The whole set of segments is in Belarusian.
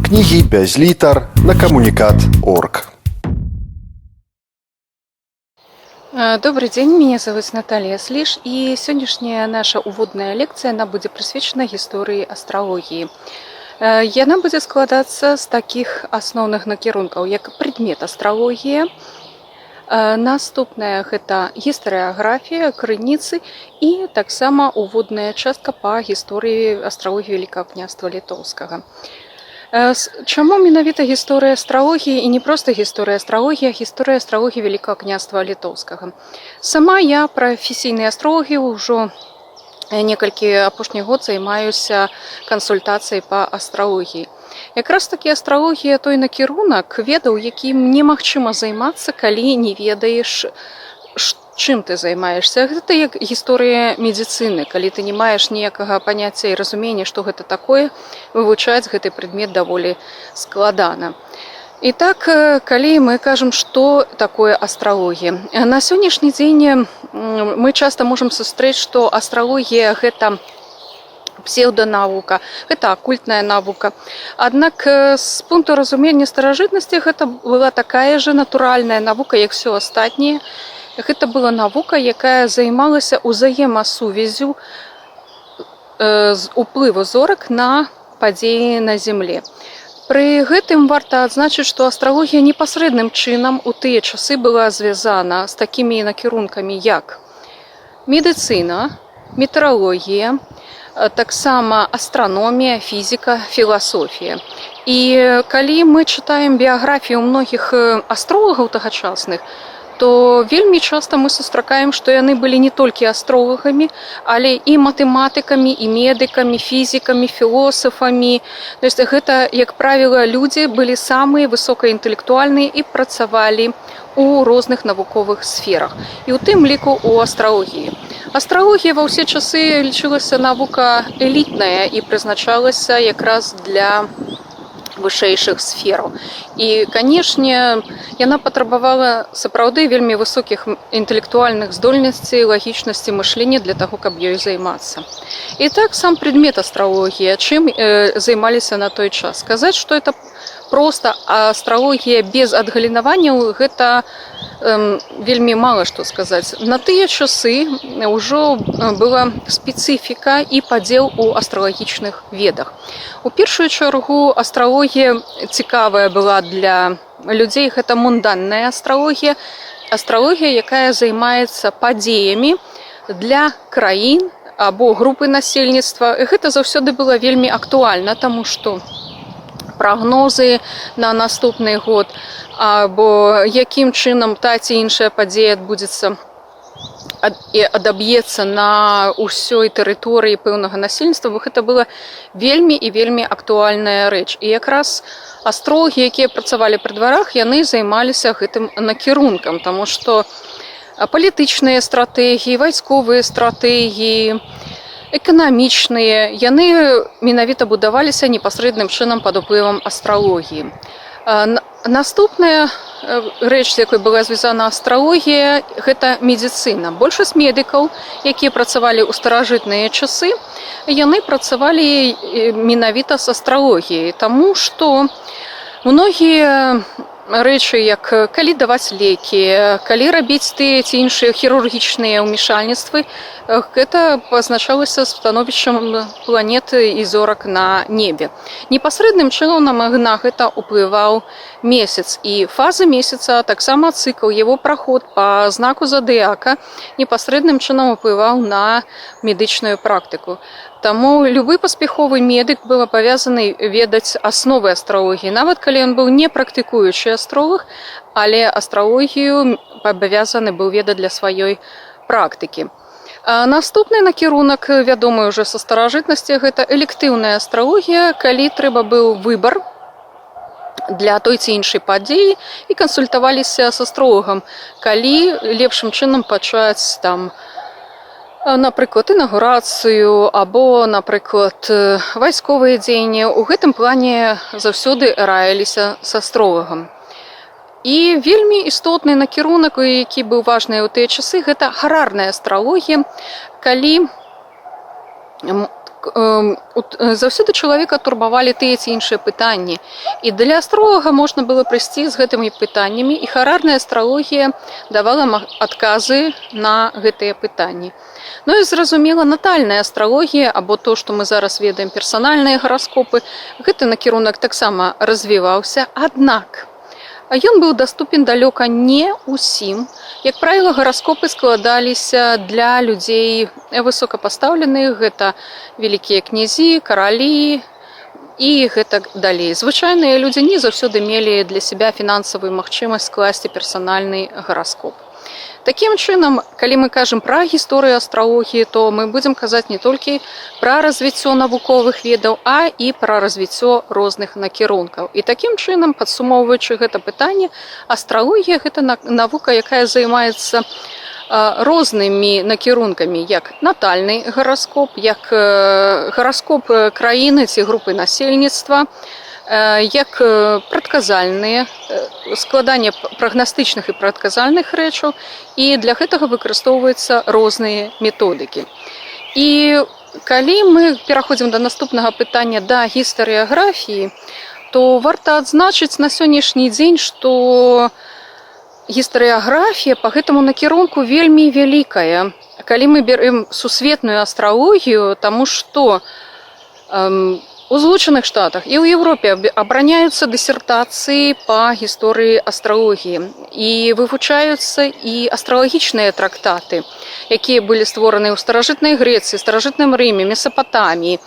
Книги без литр на коммуникат.орг. Добрый день, меня зовут Наталья Слиш, и сегодняшняя наша уводная лекция она будет присвечена истории астрологии. Яна будзе складацца з таких асноўных накірункаў, як предмет астралогія, наступная гэта гістарыяграфія, крыніцы і таксама уводная частка па гісторыі астралогіі Вялікага княства Літоўскага. Чаму менавіта гісторыя астралогіі і не проста гісторыя астралогіі, а гісторыя астралогіі Вялікага княства Літоўскага? Сама я прафесійнай астрологіяй ўжо некалькі апошніх год займаюся кансультацыяй па астралогіі. Якраз такі астралогія той накірунак ведаў, якім немагчыма займацца, калі не ведаеш, чым ты займаешься. Гэта як гісторыя медыцыны, калі ты не маеш ніякага паняцця і разумення, што гэта такое, вывучаць гэты прадмет даволі складана. І так, калі мы кажам, што такое астралогія. На сённяшні дзень мы часта можам сустрэць, што астралогія гэта псевданавука, гэта акультная навука. Аднак з пункту разумення старажытнасці гэта была такая же натуральная навука, як все астатняе. Гэта была навука, якая займалася ўзаемасувязю з уплыву зорак на падзеі на зямле. Пры гэтым варта адзначыць, што астралогія непасрэдным чынам у тыя часы была звязана з такімі накірункамі, як медыцына, метэарологія, таксама астраномія, фізіка, філасофія. І калі мы чытаем біяграфію многіх астролагаў тагачасных, то вельмі часта мы сустракаем, што яны былі не толькі астролагамі, але і матэматыкамі, і медыкамі, фізікамі, філосафамі. То есть гэта, як правіла, людзі былі самыя высокаінтэлектуальныя і працавалі у розных навуковых сферах. І ў тым ліку ў астралогіі. Астралогія ва ўсе часы лічылася навука элітная і прызначалася якраз для вышэйшых сфераў. І, канешне, яна патрабавала сапраўды вельмі высокіх інтэлектуальных здольнасцей, лагічнасці мышлення для таго, каб ёй займацца. І так, сам прадмет астралогія, чым займаліся на той час. Сказаць, што это проста астралогія без адгалінаванняў, гэта вельмі мала што сказаць. На тыя часы ўжо была спецыфіка і падзел у астралагічных ведах. У першую чаргу астралогія цікавая была для людзей, гэта мунданная астралогія, астралогія, якая займаецца падзеямі для краін або групы насельніцтва. Гэта заўсёды было вельмі актуальна, таму што прагнозы на наступны год, або якім чынам та ці іншая падзея адбудзецца і адаб'ецца на ўсёй тэрыторыі пэўнага насельніцтва, бо гэта была вельмі і вельмі актуальная рэч. І якраз астролагі, якія працавалі пры дварах, яны займаліся гэтым накірункам, таму што палітычныя стратэгіі, вайсковыя стратэгіі, эканамічныя, яны менавіта будаваліся непасрэдным чынам пад уплывам астралогіі. Наступная рэч, з якой была звязана астралогія, гэта медыцына. Большасць медыкаў, якія працавалі ў старажытныя часы, яны працавалі менавіта з астралогіяй, таму што многія рэчы, як калі даваць лекі, калі рабіць тыя ці іншыя хірургічныя ўмешальніцтвы, гэта пазначалася становішчам планеты і зорак на небе. Непасрэдным чынам на гэта ўплываў месяц, і фаза месяца, таксама цыкл, яго праход па знаку задыяка непасрэдным чынам уплываў на медычную практыку. Таму любы паспяховы медык быў абавязаны ведаць асновы астралогіі, нават калі ён быў не практыкуючы астролог, але астралогію абавязаны быў ведаць для сваёй практыкі. Наступны накірунак, вядомы ўжо са старажытнасці, гэта электыўная астралогія, калі трэба быў выбар для той ці іншай падзеі і кансультаваліся з астролагам, калі лепшым чынам пачаць там, напрыклад, інаўгурацыю або, напрыклад, вайсковыя дзеянні. У гэтым плане заўсёды раіліся з астролагам. І вельмі істотны накірунак, які быў важны ў тыя часы, гэта гарарная астралогія, калі заўсёды чалавека турбавалі тыя ці іншыя пытанні. І для астролага можна было прыйсці з гэтымі пытаннямі, і харарная астралогія давала адказы на гэтыя пытанні. Ну і зразумела, натальная астралогія, або то, што мы зараз ведаем, персанальныя гараскопы, гэты накірунак таксама развіваўся, аднак ён быў даступен далёка не ўсім. Як правіла, гараскопы складаліся для людзей высокапастаўленых, гэта вялікія князі, каралі і гэтак далей. Звычайныя людзі не заўсёды мелі для сябе фінансавую магчымасць скласці персанальны гараскоп. Такім чынам, калі мы кажам пра гісторыю астралогіі, то мы будзем казаць не толькі пра развіццё навуковых ведаў, а і пра развіццё розных накірункаў. І такім чынам, падсумоўваючы гэта пытанне, астралогія – гэта навука, якая займаецца рознымі накірункамі, як натальны гараскоп, як гараскоп краіны ці групы насельніцтва, як прадказальныя, складанне прагнастычных і прадказальных рэчаў, і для гэтага выкарыстоўваюцца розныя методыкі. І калі мы пераходзім да наступнага пытання, да гістарыяграфіі, то варта адзначыць на сённяшні дзень, што гістарыяграфія па гэтаму накірунку вельмі вялікая. Калі мы берем сусветную астралогію, таму што у Злучаных Штатах і ў Еўропе абараняюцца дысертацыі па гісторыі астралогіі і вывучаюцца і астралагічныя трактаты, якія былі створаны ў старажытнай Грэцыі, старажытным Рыме, Месапатаміі,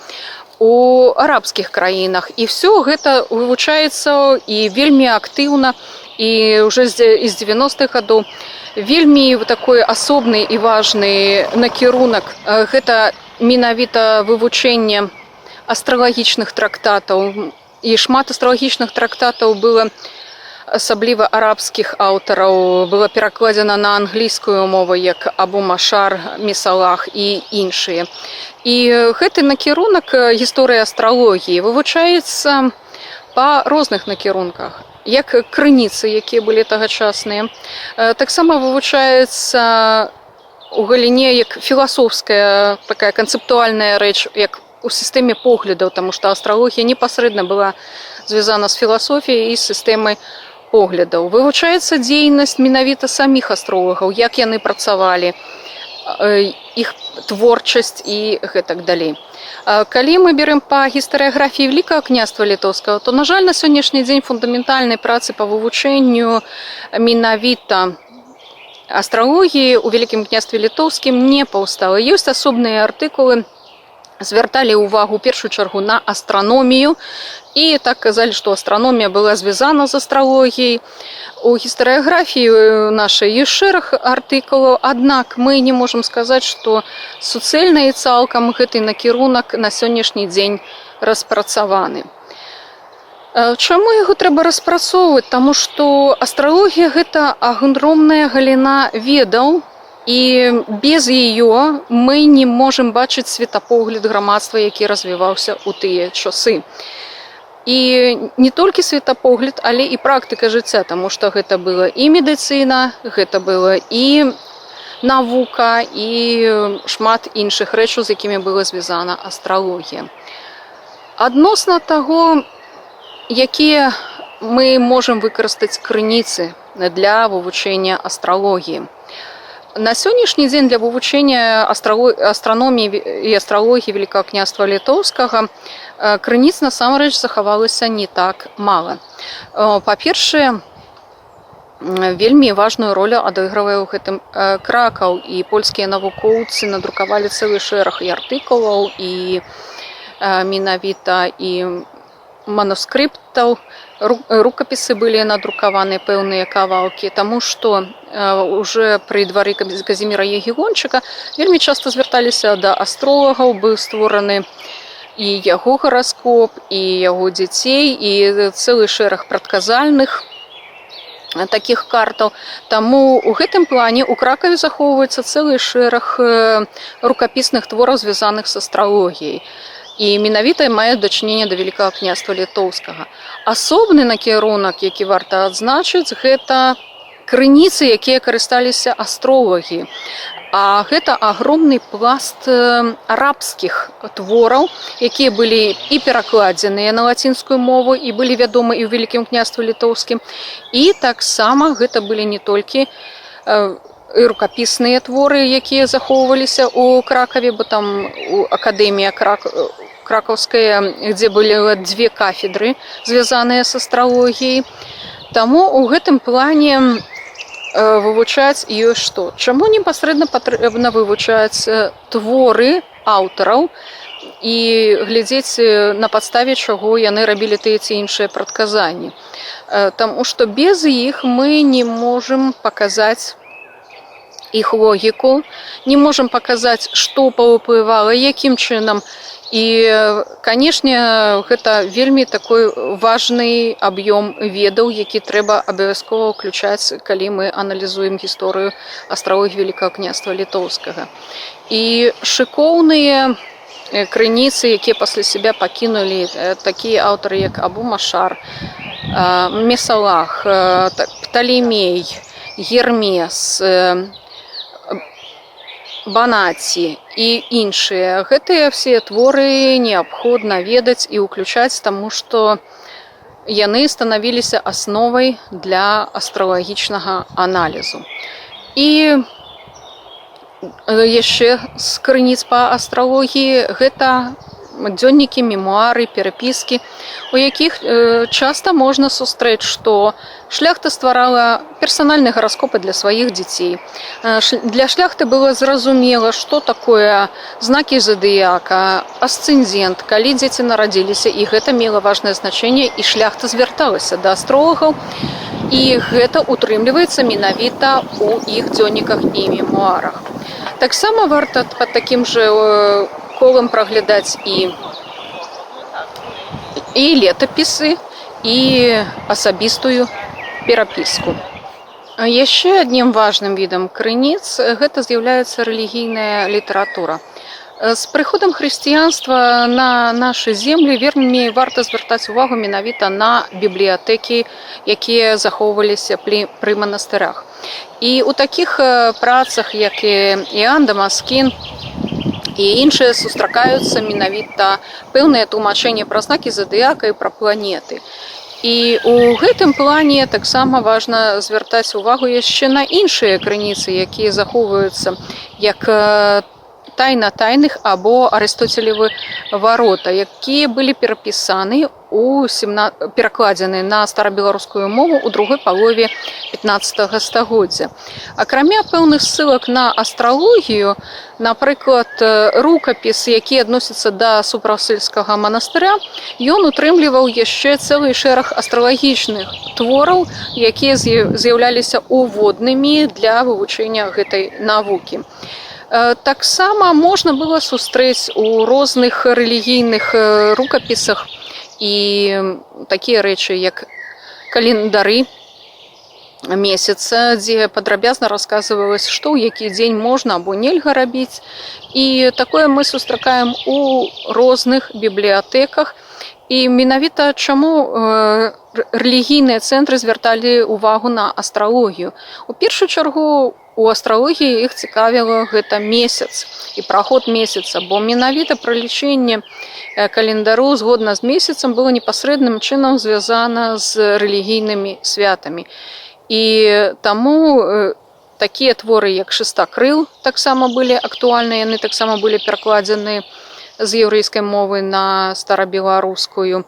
у арабскіх краінах. І все гэта вывучаецца і вельмі актыўна, і ўжо з 90-х гадоў. Вельмі такой асобны і важны накірунак – гэта менавіта вывучэнне астралагічных трактатаў. І шмат астралагічных трактатаў было, асабліва арабскіх аўтараў, было перакладзена на англійскую мову, як Абу Машар, Месалах і іншыя. І гэты накірунак гісторыі астралогіі вывучаецца па розных накірунках, як крыніцы, якія былі тагачасныя. Таксама вывучаецца у галіне як філасофская, такая канцэптуальная рэч, як у сістэме поглядаў, таму што астралогія непасрэдна была звязана з філасофіяй і сістэмай поглядаў. Вывучаецца дзейнасць менавіта саміх астролагаў, як яны працавалі, іх творчасць і гэтак далей. Калі мы берем па гістарыяграфіі Вялікага княства Літоўскага, то, на жаль, на сённяшні дзень фундаментальнай працы па вывучэнню менавіта астралогіі ў Вялікім княстве Літоўскім не паўстала. Ёсць асобныя артыкулы, звярталі ўвагу ў першую чаргу на астраномію і так казалі, што астраномія была звязана з астралогіяй. У гістарыяграфіі нашай ёсць шэраг артыкулаў, аднак мы не можам сказаць, што суцэльна і цалкам гэты накірунак на сённяшні дзень распрацаваны. Чаму яго трэба распрацоўваць? Таму што астралогія – гэта агромная галіна ведаў, і без яе мы не можам бачыць светапогляд грамадства, які развіваўся ў тыя часы. І не толькі светапогляд, але і практыка жыцця, таму што гэта была і медыцына, гэта была і навука, і шмат іншых рэчаў, з якімі была звязана астралогія. Адносна таго, якія мы можам выкарыстаць крыніцы для вывучэння астралогіі. На сённяшні дзень для вывучэння астраноміі і астралогіі Вялікага княства Літоўскага крыніц насамрэч захавалася не так мала. Па-першае, вельмі важную ролю адыгрывае ў гэтым Кракаў, і польскія навукоўцы надрукавалі цэлы шэраг і артыкулаў, і менавіта і манускрыптаў, рукапісы былі надрукаваны, пэўныя кавалкі, таму што уже пры двары Казіміра Егігончыка вельмі часта звярталіся да астролагаў, быў створаны і яго гараскоп, і яго дзяцей, і цэлы шэраг прадказальных такіх картаў. Таму у гэтым плане ў Кракаве захоўваецца цэлы шэраг рукапісных твораў, звязаных з астралогіяй. І менавіта мае дачыненне да Вялікага княства Літоўскага. Асобны накірунак, які варта адзначыць, гэта крыніцы, якія карысталіся астролагі. А гэта агромны пласт арабскіх твораў, якія былі і перакладзеныя на лацінскую мову і былі вядомы і ў Вялікім княстве літоўскім. І таксама гэта былі не толькі і рукапісныя творы, якія захоўваліся ў Кракаве, бо там у акадэмія кракаўская, дзе былі дзве кафедры, звязаныя з астралогіяй. Таму ў гэтым плане вывучаць ёсць што. Чаму непасрэдна патрэбна вывучаць творы аўтараў і глядзець на падставе чаго яны рабілі тыя ці іншыя прадказанні. Таму што без іх мы не можам паказаць іх логіку, не можам паказаць, што паўплывала, якім чынам. І, канешне, гэта вельмі такой важны аб'ём ведаў, які трэба абавязкова ўключаць, калі мы аналізуем гісторыю астралогіі Вялікага княства літоўскага. І шыкоўныя крыніцы, якія пасля сябе пакінулі такія аўтары, як Абу Машар, Месалах, Пталемей, Гермес, Банаці і іншыя. Гэтыя все творы неабходна ведаць і ўключаць, таму што яны станавіліся асновай для астралагічнага аналізу. І яшчэ з крыніц па астралогіі гэта дзённікі, мемуары, перапіскі, у якіх часта можна сустрэць, што шляхта стварала персанальныя гараскопы для сваіх дзяцей. Для шляхты было зразумела, што такое знакі задыяка, асцэндент, калі дзеці нарадзіліся, і гэта мела важнае значэнне, і шляхта звярталася да астролагаў, і гэта утрымліваецца менавіта ў іх дзённіках і мемуарах. Таксама варта пад такім жа колам праглядаць і летапісы, і асабістую перапіску. Яшчэ адным важным відам крыніц гэта з'яўляецца рэлігійная літаратура. З прыходам хрысціянства на нашы землі вельмі варта звяртаць увагу менавіта на бібліятэкі, якія захоўваліся пры манастырах. І ў такіх працах, як Іоанн Дамаскін і іншыя, сустракаюцца менавіта пэўныя тлумачэнні пра знакі задыяка і пра планеты. І ў гэтым плане таксама важна звяртаць увагу яшчэ на іншыя крыніцы, якія захоўваюцца як тайна тайных або Арыстоцелевы варота, якія былі перапісаны перакладзены на старабеларускую мову ў другой палове 15 стагоддзя. Акрамя пэўных ссылак на астралогію, напрыклад, рукапіс, які адносіцца да Супрасыльскага манастыря, ён утрымліваў яшчэ цэлы шэраг астралагічных твораў, якія з'яўляліся уводнымі для вывучэння гэтай навукі. Таксама можна было сустрэць у розных рэлігійных рукапісах і такія рэчы, як календары месяца, дзе падрабязна расказвалася, што ў які дзень можна або нельга рабіць. І такое мы сустракаем у розных бібліятэках. І менавіта чаму рэлігійныя цэнтры звярталі ўвагу на астралогію. У першую чаргу у астралогіі іх цікавіла гэта месяц і праход месяца, бо менавіта пралічэнне календару згодна з месяцам было непасрэдным чынам звязана з рэлігійнымі святамі. І таму такія творы, як Шестакрыл, таксама былі актуальныя, яны таксама былі перакладзены з яўрэйскай мовы на старабеларускую.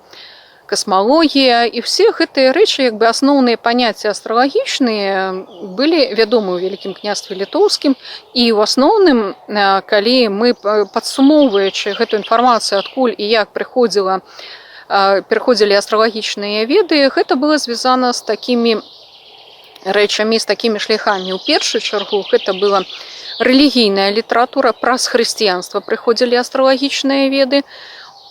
Касмалогія і все гэтыя рэчы, як бы асноўныя паняцці астралагічныя, былі вядомы ў Вялікім княстве літоўскім. І ў асноўным, калі мы, падсумоўваючы гэту інфармацыю, адкуль і як пераходзілі астралагічныя веды, гэта было звязана з такімі рэчамі, з такімі шляхамі. У першую чаргу гэта была рэлігійная літаратура, праз хрысціянства прыходзілі астралагічныя веды.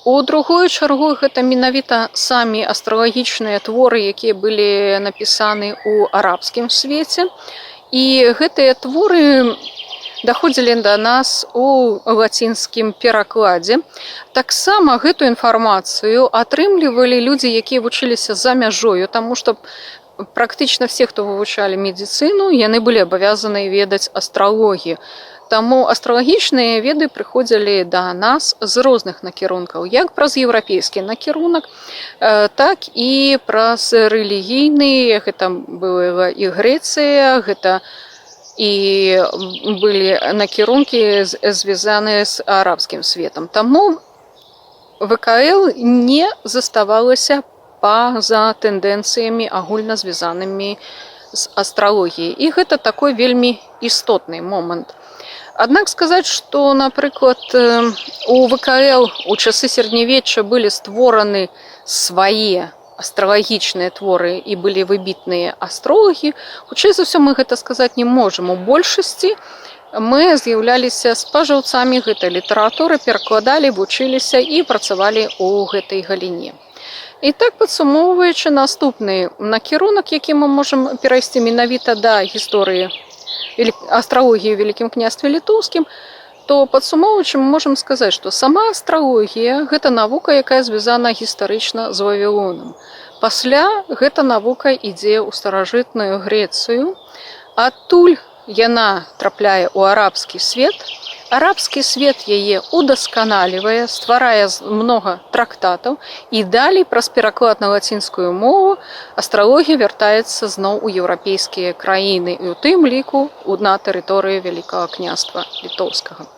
У другую чаргу гэта менавіта самі астралагічныя творы, якія былі напісаны ў арабскім свеце. І гэтыя творы даходзілі да нас у лацінскім перакладзе. Таксама гэту інфармацыю атрымлівалі людзі, якія вучыліся за мяжою, таму што практычна все, хто вывучалі медыцыну, яны былі абавязаны ведаць астралогію. Таму астралагічныя веды прыходзілі да нас з розных накірункаў, як праз еўрапейскі накірунак, так і праз рэлігійны, гэта была і Грэцыя, гэта і былі накірункі звязаныя з арабскім светам. Таму ВКЛ не заставалася па-за тэндэнцыямі агульна звязанымі з астралогіяй. І гэта такой вельмі істотны момант. Аднак сказаць, што, напрыклад, у ВКЛ у часы сярэднявечча былі створаны свае астралагічныя творы і былі выбітныя астролагі, хутчэй за ўсё мы гэта сказаць не можам. У большасці мы з'яўляліся спажыўцамі гэтай літаратуры, перакладалі, вучыліся і працавалі ў гэтай галіне. І так, падсумоўваючы наступны накірунак, які мы можам перайсці менавіта да гісторыі астралогіі ў Вялікім княстве Літоўскім, то падсумоўваючы мы можам сказаць, што сама астралогія – гэта навука, якая звязана гістарычна з Вавілонам. Пасля гэта навука ідзе ў старажытную Грэцыю, адтуль яна трапляе ў арабскі свет. Арабскі свет яе удасканалівае, стварае многа трактатаў, і далей праз пераклад на лацінскую мову астралогія вяртаецца зноў у еўрапейскія краіны, і ў тым ліку на тэрыторыі Вялікага княства Літоўскага.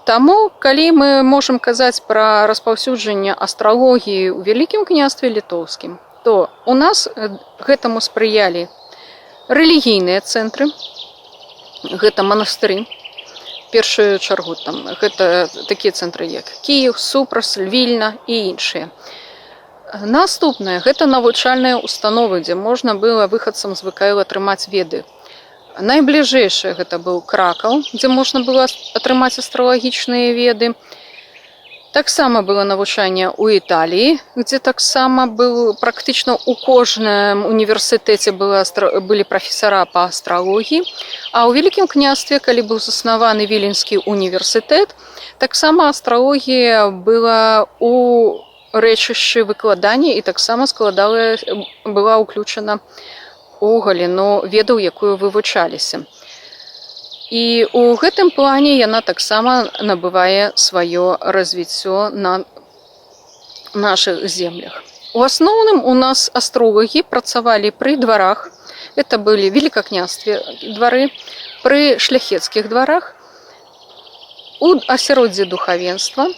Таму, калі мы можам казаць пра распаўсюджанне астралогіі ў Вялікім княстве Літоўскім, то у нас гэтаму спрыялі рэлігійныя цэнтры, гэта манастыры, першую чаргу там гэта такія цэнтры як Кіеў, Супрас, Вільна і іншыя. Наступнае гэта навучальныя установы, дзе можна было выхадцам з ВКЛ атрымаць веды. Найбліжэйшае гэта быў Кракаў, дзе можна было атрымаць астралагічныя веды. Таксама было навучанне ў Італіі, дзе таксама быў практычна ў кожным універсітэце былі прафесара па астралогіі. А ў Вялікім княстве, калі быў заснаваны Віленскі універсітэт, таксама астралогія была ў рэчышчы выкладання і таксама была ўключана ў галіну ведаў, якую вывучаліся. І ў гэтым плане яна таксама набывае сваё развіццё на нашых землях. У асноўным у нас астролагі працавалі пры дварах, это былі великакнястве двары, пры шляхецкіх дварах, у асяроддзі духавенства,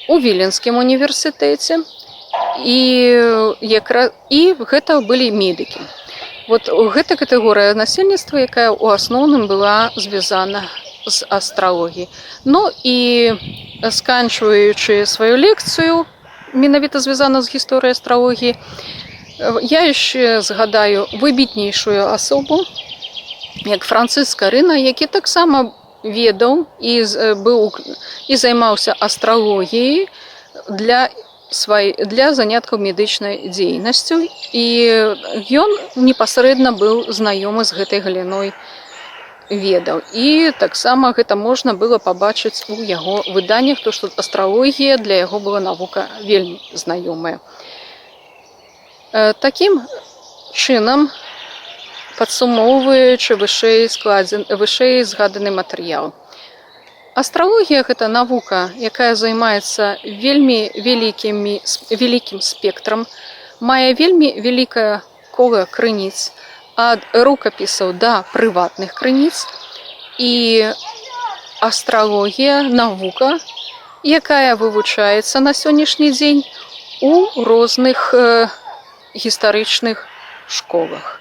у Віленскім універсітэце, і гэта былі медыкі. Вот гэта катэгорыя насельніцтва, якая ў асноўным была звязана з астралогіяй. Ну і сканчваючы сваю лекцыю, менавіта звязана з гісторыяй астралогіі, я яшчэ згадаю выбітнейшую асобу, як Францыск Арына, які таксама ведаў і займаўся астралогіяй для заняткаў медычнай дзейнасцю, і ён непасрэдна быў знаёмы з гэтай галіной ведаў. І таксама гэта можна было пабачыць у яго выданнях, то што астралогія для яго была навука вельмі знаёмая. Такім чынам, падсумоўваючы вышэй згаданы матэрыял, астралогія – гэта навука, якая займаецца вельмі вялікім спектрам, мае вельмі вялікае кола крыніц, ад рукапісаў да прыватных крыніц. І астралогія – навука, якая вывучаецца на сённяшні дзень у розных гістарычных школах.